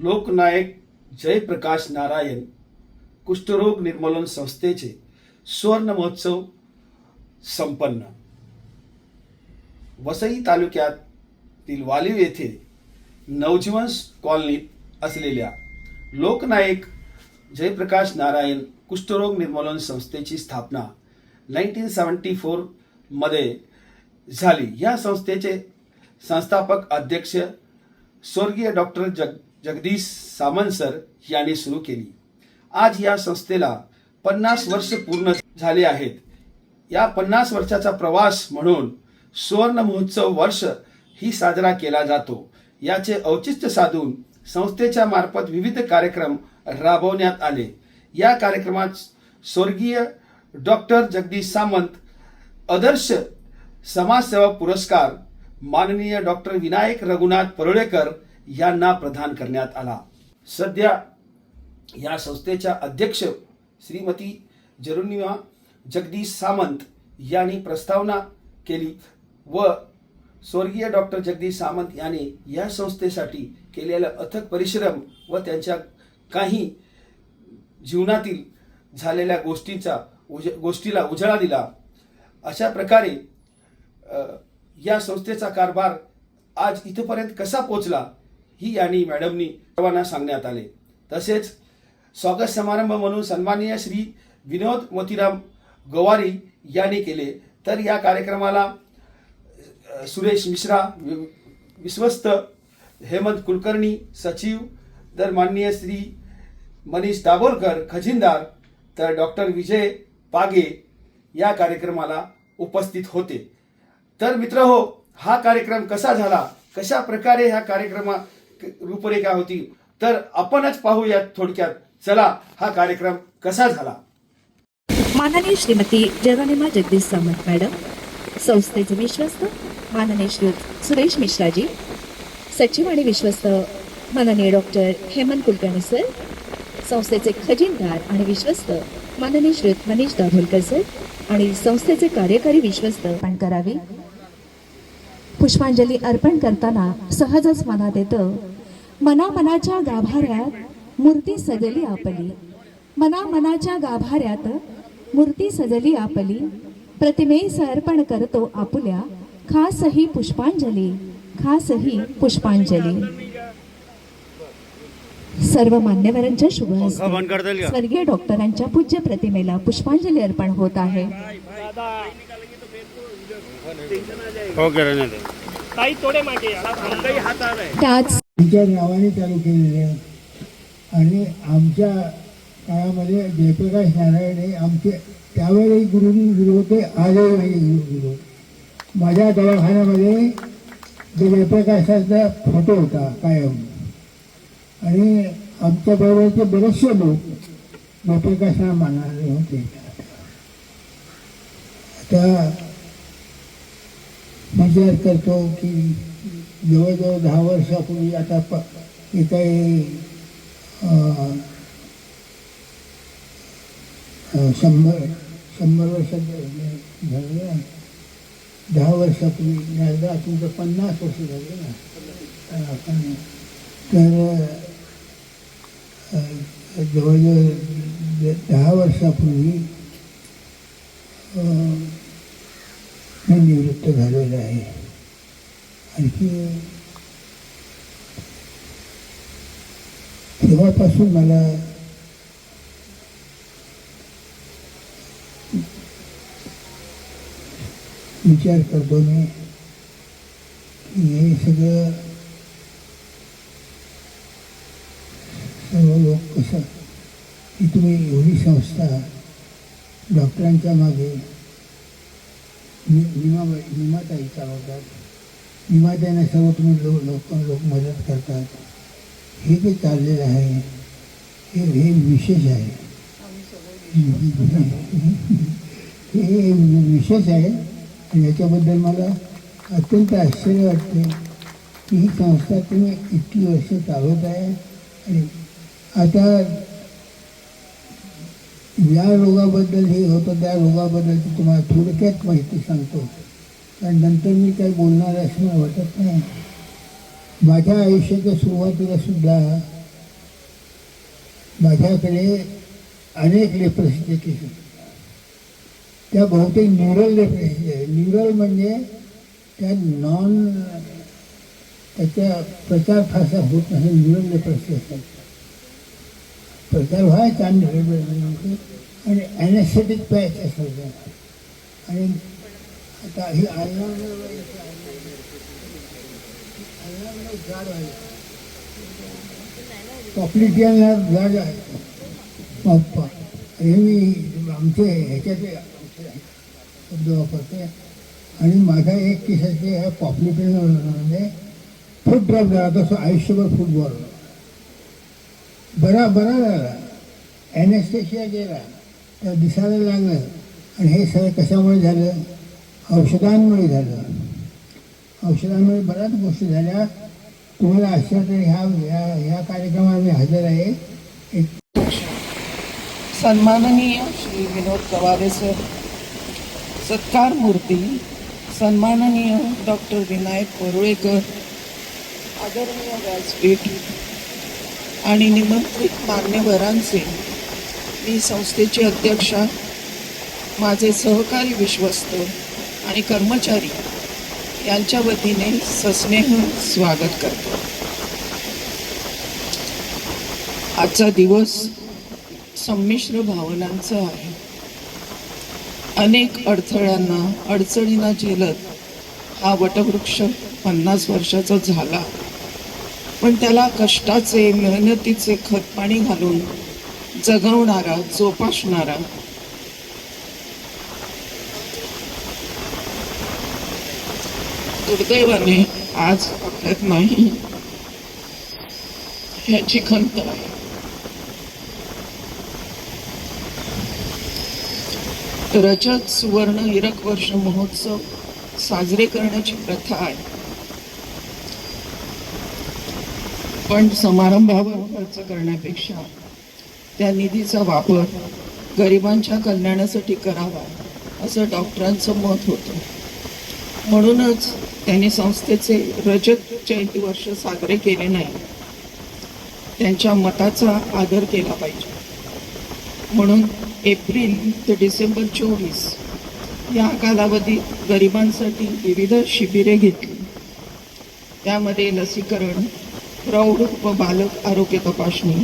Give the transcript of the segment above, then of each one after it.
लोकनायक जयप्रकाश नारायण कुष्ठरोग निर्मूलन संस्थेचे सुवर्ण महोत्सव संपन्न. वसई तालुक्यातील वालीव येथे नवजीवन कॉलनीत असलेल्या लोकनायक जयप्रकाश नारायण कुष्ठरोग निर्मूलन संस्थेची स्थापना 1974 मध्ये झाली. या संस्थेचे संस्थापक अध्यक्ष स्वर्गीय डॉक्टर जगदीश सामंत सर यांनी सुरू केली. आज या संस्थेला 50 वर्ष पूर्ण झाले आहेत. या 50 वर्षाचा प्रवास म्हणून सुवर्ण महोत्सव वर्ष ही साजरा केला जातो. याचे औचित्य साधून संस्थेच्या मार्फत विविध कार्यक्रम राबवण्यात आले. या कार्यक्रमात स्वर्गीय डॉक्टर जगदीश सामंत आदर्श समाजसेवा पुरस्कार माननीय डॉक्टर विनायक रघुनाथ परुळेकर यांना प्रदान करण्यात आला. सध्या या संस्थेच्या अध्यक्ष श्रीमती जरुणिमा जगदीश सामंत यांनी प्रस्तावना केली व स्वर्गीय डॉक्टर जगदीश सामंत यांनी या संस्थेसाठी केलेला अथक परिश्रम व त्यांच्या काही जीवनातील झालेल्या गोष्टीला उजाळा दिला. अशा प्रकारे या संस्थेचा कारभार आज इथपर्यंत कसा पोहोचला ही यांनी मॅडमनी सर्वांना सांगण्यात आले. तसेच स्वागत समारंभ म्हणून सन्माननीय श्री विनोद मोतीराम गवारी यांनी केले. तर या कार्यक्रमाला सुरेश मिश्रा विश्वस्त, हेमंत कुलकर्णी सचिव, तर माननीय श्री मनीष दाभोलकर खजिनदार, तर डॉक्टर विजय पागे या कार्यक्रमाला उपस्थित होते. तर मित्रहो, हा कार्यक्रम कसा झाला, कशा प्रकारे ह्या कार्यक्रमा रूपरेखा होती तर आपणच पाहूयात थोडक्यात. चला हा कार्यक्रम कसा झाला. माननीय श्रीमती जरुणिमा जगदीश सामंत मॅडम, संस्थेचे विश्वस्त माननीय श्री सुरेश मिश्राजी, सचिव आणि विश्वस्त माननीय डॉक्टर हेमंत कुलकर्णी सर, संस्थेचे खजिनदार आणि विश्वस्त माननीय श्री मनीष दाभोलकर सर आणि संस्थेचे कार्यकारी विश्वस्त अर्पण करावी. पुष्पांजली अर्पण करताना सहजच मनात येतं, मनाच्या गाभाऱ्यात मूर्ती सजली आपली, मनाच्या गाभाऱ्यात मूर्ती सजली आपली, प्रतिमेस अर्पण करतो आपुल्या, खासही पुष्पांजली, खासही पुष्पांजली. सर्व मान्यवरांच्या शुभ हस्ते स्वर्गीय डॉक्टरांच्या पूज्य प्रतिमेला पुष्पांजली अर्पण होत आहे. त्याच आमच्या नावाने चालू केलेले आणि आमच्या काळामध्ये जयप्रकाश नारायण हे आमचे त्यावेळी गुरु होते, आजही गुरु. माझ्या दवाखान्यामध्ये जयप्रकाशाचा फोटो होता कायम आणि आमच्या बरोबरचे बरेचसे लोक जयप्रकाशला मानणारे होते. आता विचार करतो की जवळजवळ 10 वर्षापूर्वी आता काही 100 वर्ष झाले. 10 वर्षापूर्वी नाही, तुमचं 50 वर्ष झाले ना. तर जवळजवळ 10 वर्षापूर्वी मी निवृत्त झालेलं आहे. आणखी तेव्हापासून मला विचार करतो मी की हे सगळं सर्व लोक कसं की तुम्ही एवढी संस्था डॉक्टरांच्या मागे निमाताई चालवतात, निमाताईंना सर्व तुम्ही लोक मदत करतात. हे जे चाललेलं आहे हे विशेष आहे. हे विशेष आहे आणि याच्याबद्दल मला अत्यंत आश्चर्य वाटते की ही संस्था तुम्ही इतकी वर्ष चालवत आहे. आणि आता या रोगाबद्दल हे होतं, त्या रोगाबद्दलची तुम्हाला थोडक्यात माहिती सांगतो, कारण नंतर मी काही बोलणार असं मला वाटत नाही. माझ्या आयुष्याच्या सुरुवातीला सुद्धा माझ्याकडे अनेक लेप्रसीचे केसेस, त्या बहुतेक न्यूरल लेप्रसी आहे. न्यूरल म्हणजे त्या त्याच्या प्रचार फारसा होत नाही, न्यूरल लेप्रसी असतात. प्रचार व्हायचा आणि ॲनेस्थेटिक पॅच असायचा. आणि आता ही जाड आहे, पॉप्लिटियनला जाड आहे पप्पा. हे मी आमचे ह्याच्यातले शब्द वापरते. आणि माझा एक केसाचे पॉप्लिटियनमध्ये फूट ड्रॉप झाला, तसं आयुष्यभर फुटबॉल बरा झाला. ॲनेस्थेशिया गेला, तर दिसायला लागलं. आणि हे सगळं कशामुळे झालं? औषधांमुळे झालं. औषधांमुळे बऱ्याच गोष्टी झाल्या. तुम्हाला असं तरी ह्या कार्यक्रमात मी हजर आहे. एक सन्माननीय श्री विनोद कवारे सर, सत्कार मूर्ती सन्माननीय डॉक्टर विनायक परुळेकर, आदरणीय व्यासपीठ आणि निमंत्रित मान्यवरांचे, मी संस्थेची अध्यक्षा, माझे सहकारी विश्वस्त आणि कर्मचारी यांच्या वतीने सस्नेह स्वागत करतो. आजचा दिवस संमिश्र भावनांचा आहे. अनेक अडचणींना झेलत हा वटवृक्ष 50 वर्षाचा झाला, पण त्याला कष्टाचे, मेहनतीचे खतपाणी घालून जगवणारा, जोपासणारा दुर्दैवाने आज आपल्यात नाही, ह्याची खंत आहे. रजत, सुवर्ण, हिरक वर्ष महोत्सव साजरे करण्याची प्रथा आहे, पण समारंभावर खर्च करण्यापेक्षा त्या निधीचा वापर गरिबांच्या कल्याणासाठी करावा असं डॉक्टरांचं मत होतं. म्हणूनच त्यांनी संस्थेचे रजत जयंती वर्ष साजरे केले नाही. त्यांच्या मताचा आदर केला पाहिजे म्हणून एप्रिल ते डिसेंबर 24 या कालावधीत गरिबांसाठी विविध शिबिरे घेतली. त्यामध्ये लसीकरण, प्रौढ व बालक आरोग्य तपासणी,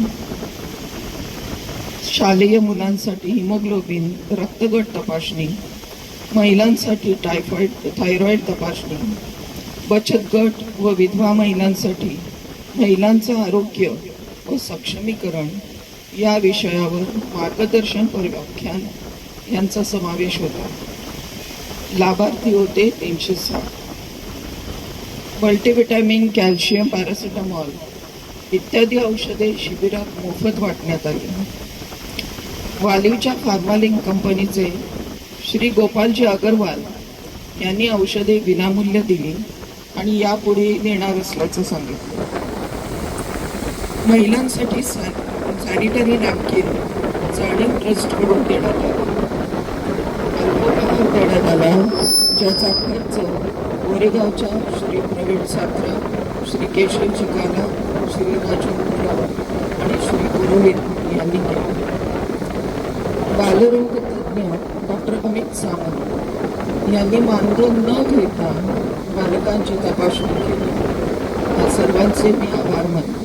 शालेय मुलांसाठी हिमोग्लोबिन रक्तगट तपासणी, महिलांसाठी थायरॉइड तपासणी, बचत गट व विधवा महिलांसाठी महिलांचं आरोग्य व सक्षमीकरण या विषयावर मार्गदर्शनपर व्याख्यान यांचा समावेश होता. लाभार्थी होते 360. मल्टीव्हिटॅमिन, कॅल्शियम, पॅरासिटामॉल इत्यादी औषधे शिबिरात मोफत वाटण्यात आली. वालीवच्या फार्मालिंक कंपनीचे श्री गोपालजी अगरवाल यांनी औषधे विनामूल्य दिली आणि यापुढे देणार असल्याचं सांगितलं. महिलांसाठी सॅनिटरी नॅपकिन जाणीव ट्रस्टकडून देण्यात आला. अल्पोपहार देण्यात आला, ज्याचा खर्च गोरेगावच्या श्री प्रवीण सात्रा, श्री केशव चिकाला, श्री राजू गुलाब आणि श्री पुरोहित यांनी केला. बालरोग तज्ज्ञ डॉक्टर अमित सावंत यांनी मानधन न घेता बालकांची तपासणी केली. या सर्वांचे मी आभार मानतो.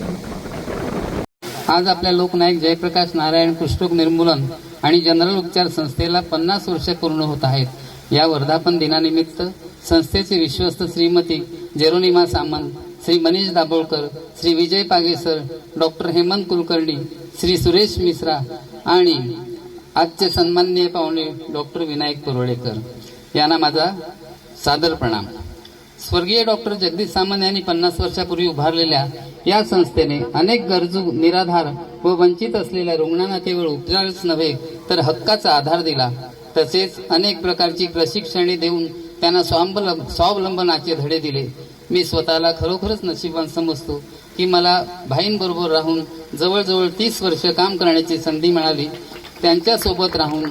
आज आपल्या लोकनायक जयप्रकाश नारायण कुष्ठरोग निर्मूलन आणि जनरल उपचार संस्थेला 50 वर्ष पूर्ण होत आहेत. या वर्धापन दिनानिमित्त संस्थेचे विश्वस्त श्रीमती जेरोनिमा सामंत, श्री मनीष दाभोळकर, श्री विजय पागेसर, डॉक्टर हेमंत कुलकर्णी, श्री सुरेश मिश्रा आणि आजचे सन्माननीय पाहुणे डॉक्टर विनायक परुळेकर यांना माझा सादर प्रणाम. स्वर्गीय डॉक्टर जगदीश सामंत यांनी 50 वर्षापूर्वी उभारलेल्या या संस्थेने अनेक गरजू, निराधार व वंचित असलेल्या रुग्णांना केवळ उपचारच नव्हे तर हक्काचा आधार दिला. तसेच अनेक प्रकारची प्रशिक्षणे देऊन त्यांना स्वावलंबनाचे धडे दिले. मी स्वतःला खरोखरच नशीबवान समजतो की मला भाईंबरोबर राहून जवळजवळ 30 वर्ष काम करण्याची संधी मिळाली. त्यांच्यासोबत राहून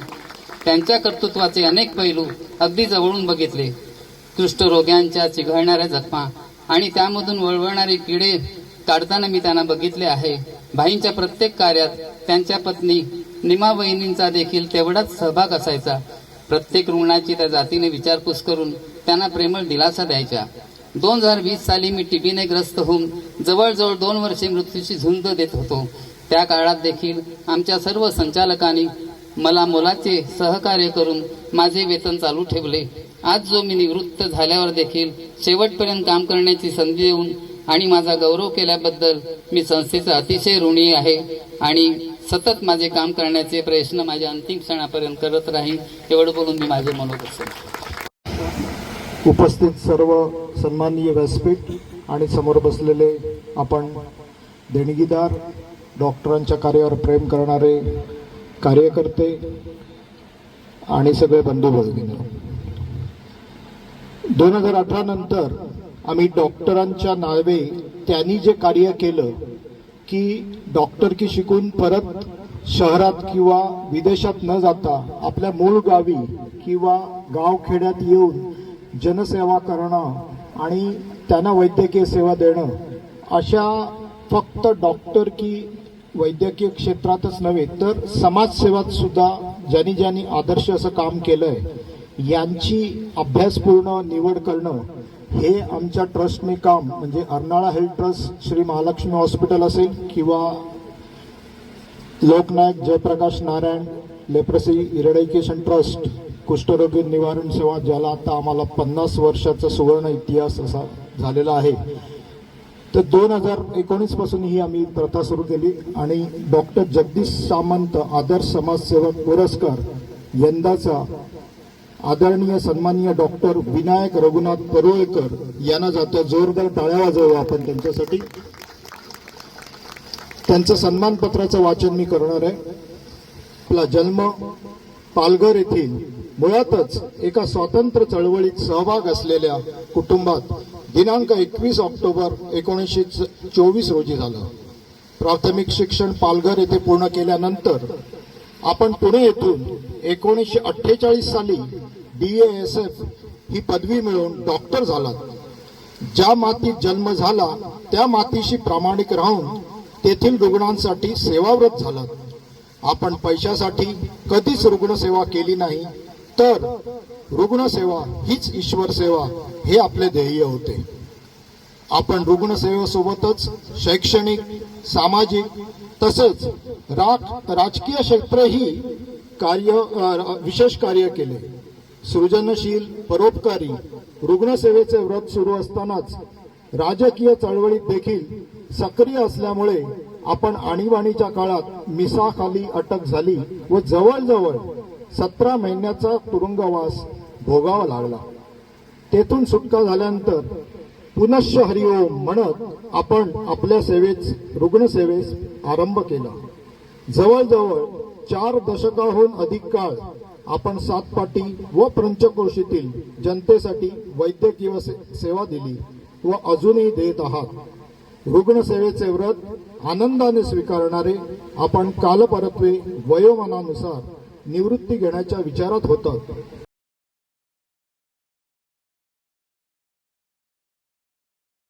त्यांच्या कर्तृत्वाचे अनेक पैलू अगदी जवळून बघितले. कुष्ठरोग्यांच्या चिघळणाऱ्या जखमा आणि त्यामधून वळवणारी किडे काढताना मी त्यांना बघितले आहे. भाईंच्या प्रत्येक कार्यात त्यांच्या पत्नी निमा वहिनींचा देखील तेवढाच सहभाग असायचा. प्रत्येक रुग्णाची त्या जातीने विचारपूस करून त्यांना प्रेमळ दिलासा द्यायच्या. 2020 साली मी टीबीने ग्रस्त होऊन जवळजवळ 2 वर्षे मृत्यूची झुंज देत होतो. त्या काळात देखील आमच्या सर्व संचालकांनी मला मोलाचे सहकार्य करून माझे वेतन चालू ठेवले. आज जो मी निवृत्त झाल्यावर देखील शेवटपर्यंत काम करण्याची संधी देऊन आणि माझा गौरव केल्याबद्दल मी संस्थेचा अतिशय ऋणी आहे आणि सतत माझे काम करण्याचे प्रयत्न माझ्या अंतिम क्षणापर्यंत करत राहीन. एवढं बोलून मी माझे मनोगत संपवतो. उपस्थित सर्व सन्माननीय व्यासपीठ आणि समोर बसलेले आपण देणगीदार, डॉक्टरांच्या कार्यावर प्रेम करणारे कार्यकर्ते आणि सगळे बंधू भगिनी, 2018 नंतर आम्ही डॉक्टरांच्या नावे त्यांनी जे कार्य केलं की डॉक्टरकी शिकून परत शहरात किंवा विदेशात न जाता आपल्या मूळ गावी किंवा गावखेड्यात येऊन जनसेवा करणं आणि त्यांना वैद्यकीय सेवा देणं, अशा फक्त डॉक्टर की वैद्यकीय क्षेत्रातच नव्हे तर समाजसेवात सुद्धा ज्यांनी ज्यांनी आदर्श असं काम केलंय यांची अभ्यासपूर्ण निवड करणं हे आमच्या ट्रस्टने काम, म्हणजे Arnala health trust Shri Mahalakshmi hospital असेल किंवा Loknayak Jayaprakash Narayan leprosy eradication trust कुष्ठरोगी निवारण सेवा, ज्याला आता आम्हाला 50 वर्षाचा सुवर्ण इतिहास असा झालेला आहे. तर 2019 पासून ही आम्ही प्रथा सुरू केली आणि डॉक्टर जगदीश सामंत आदर्श समाजसेवक पुरस्कार यंदाचा आदरणीय सन्माननीय डॉक्टर विनायक रघुनाथ परुळेकर यांना जातो. जोरदार टाळ्या वाजवू आपण त्यांच्यासाठी. त्यांचं सन्मानपत्राचं वाचन मी करणार आहे. आपला जन्म पालघर येथील मुळातच एका स्वातंत्र्य चळवळीत सहभाग असलेल्या कुटुंबात दिनांक 21 ऑक्टोबर 1924 रोजी झालं. प्राथमिक शिक्षण पालघर येथे पूर्ण केल्यानंतर आपण पुणे येथून 1948 साली DASF ही पदवी मिळवून डॉक्टर झालात. ज्या मातीत जन्म झाला त्या मातीशी प्रामाणिक राहून तेथील रुग्णांसाठी सेवाव्रत झालात. आपण पैशासाठी कधीच रुग्णसेवा केली नाही, तर रुग्णसेवा हीच ईश्वर सेवा हे आपले ध्येय होते. आपण रुग्णसेवेसोबतच शैक्षणिक, सामाजिक तसेच राजकीय क्षेत्रही विशेष कार्य केले. सृजनशील, परोपकारी रुग्णसेवेचे व्रत सुरू असतानाच राजकीय चळवळीत देखील सक्रिय असल्यामुळे आपण आणीबाणीच्या काळात मिसाखाली अटक झाली व जवळजवळ 17 महिन्याचा तुरुंगवास भोगावा लागला. तेथून सुटका झाल्यानंतर पुनश्च हरिओम म्हणत आपण आपल्या रुग्णसेवेस आरंभ केला. जवळजवळ 4 दशकाहून अधिक काळ आपण सातपाटी व पंचक्रोशीतील जनतेसाठी वैद्यकीय सेवा दिली व अजूनही देत आहात. रुग्णसेवेचे व्रत आनंदाने स्वीकारणारे आपण कालपरत्वे वयोमानानुसार निवृत्ती घेण्याच्या विचारात होतात.